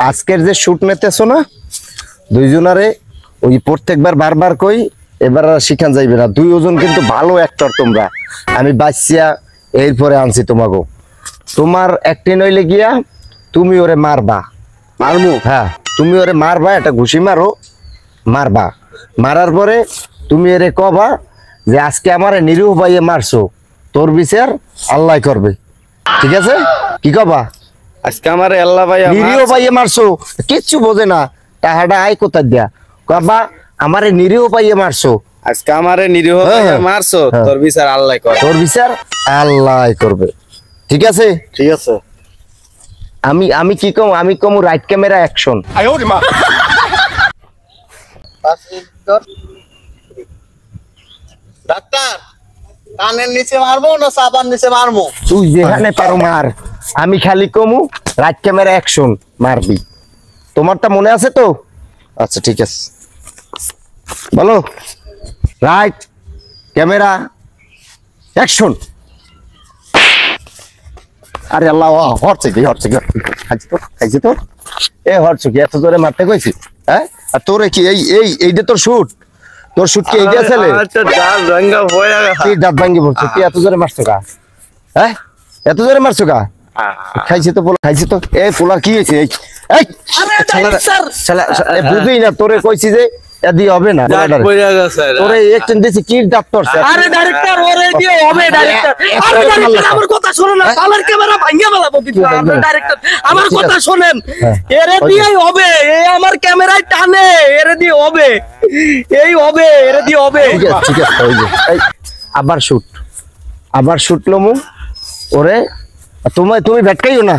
আজকের যে শুট নিতেছো না দুইজনারে ওই প্রত্যেকবার বারবার কই এবার আর শিখান যাইবে না। দুইজন কিন্তু ভালো অ্যাক্টর তোমরা। আমি বাচ্চা এরপরে আনছি তোমাকে। তোমার অ্যাক্টিং হইলে গিয়া তুমি ওরে মারবা। মারমু? হ্যাঁ, তুমি ওরে মারবা, একটা ঘুষি মারো, মারবা। মারার পরে তুমি এরে কবা যে আজকে আমারে নিরীহ ভাইয়ে মারছো, তোর বিচার আল্লাহ করবে। ঠিক আছে? কি কবা? আজকে আমারে আল্লাহ ভাইয়া নিরীহ ভাইয়ে মারছো, কিচ্ছু বোঝে না, টাহাটা আয় কোথায় দিয়া। কবা আমারে নিরীহ ভাইয়ে মারছো, আজকে আমারে নিরীহ ভাইয়া মারছো, তোর বিচার আল্লাহ করবে। তোর বিচার আল্লাহ করবে। ঠিক আছে? ঠিক আছে। আমি কি কম? আমি কম রাইট ক্যামেরা অ্যাকশন। ডাক্তার, কানের নিচে মারবো না চাপার নিচে মারবো? তুই যেখানে পারো মার, আমি খালি কমু রাইট ক্যামেরা অ্যাকশন মারবি। তোমারটা মনে আছে তো? আচ্ছা ঠিক আছে, বলো। Right camera action. আরে আল্লাহ, হরছে কি খাইছি তো এ হরছে কি? এত জোরে মারতে কইছি? হ্যাঁ, আর তোরে কি এইটা তোর শুট? তোর শুট কি এইটা ছেলে? আচ্ছা, দাঁত ভাঙা হয়ে গেছে। তুই দাঁত ভাঙ্গি বলছো, তুই এত জোরে মারছো কা? হ্যাঁ, এত জোরে মারছো কা? খাইছি তো পোলা, খাইছি তো। এ পোলা কি হয়েছে? বুঝি না, তোরে কইছি যে এদি হবে না, তোরে একজন দিছি কি দাঁত তোরছে। আরে ডাইরেক্টর ওরে দিয়ে হবে ডাইরেক্টর। আরে ডাইরেক্টর আমার কথা শুনুন না, কালার ক্যামেরা ভাঙিয়ে ফেলাবো কিন্তু। আমরা ডাইরেক্টর আমার কথা শুনেন, এরে দিয়েই হবে। এই আমার ক্যামেরায় টানে, এরে দিয়ে হবে, এই হবে, এরে দিয়ে হবে। ঠিক আছে, ওই যে এই আবার শুট লমু ওরে। তুমি ভেটকাইও না,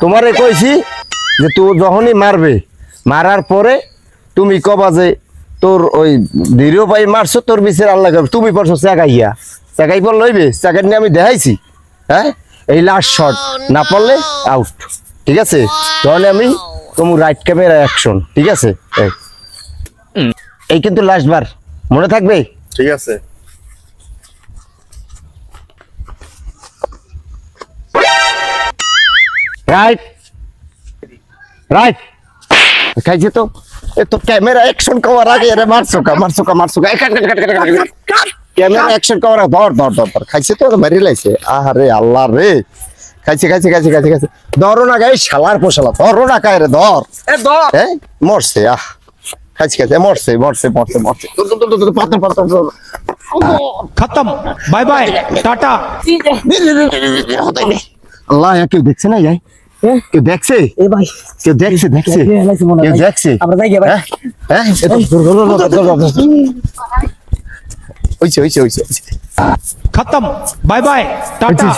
তোমারে কইছি যে তুই যখনই মারবে, মারার পরে তুমি কবা যে তোর ওই দৃঢ় পাই মারছো, তোর বিচার আল্লাহ করবে। তুমি পড়ছো চাকাইয়া, চাকাই পর লইবে, চাকাই নিয়ে আমি দেখাইছি। হ্যাঁ, এই লাস্ট শট না পড়লে আউট। ঠিক আছে? তাহলে আমি তোমার রাইট ক্যামেরা অ্যাকশন। ঠিক আছে? এই কিন্তু লাস্ট বার, মনে থাকবে? ঠিক আছে। রাইট রাইট খাইছে তো। এ তো ক্যামেরা অ্যাকশন করার আগে এরে মারছো কা? ক্যামেরা অ্যাকশন করার ধর খাইছে তো, মারি লাইছে। আরে আল্লাহ রে, খাইছে। ধরো না গাই, শালার পোশালা, ধরো না কায় রে, ধর। এ ধর। হ্যাঁ, মরছে। খাইছে মরছে। खत्म, बाय बाय, टाटा। আল্লাহ, কেউ দেখছে না? যাই, কেউ দেখছে? এ ভাই, কেউ দেখছে? কেউ দেখছে? আমরা যাই ভাই। হ্যাঁ, হইছে। खत्म, बाय बाय, टाटा।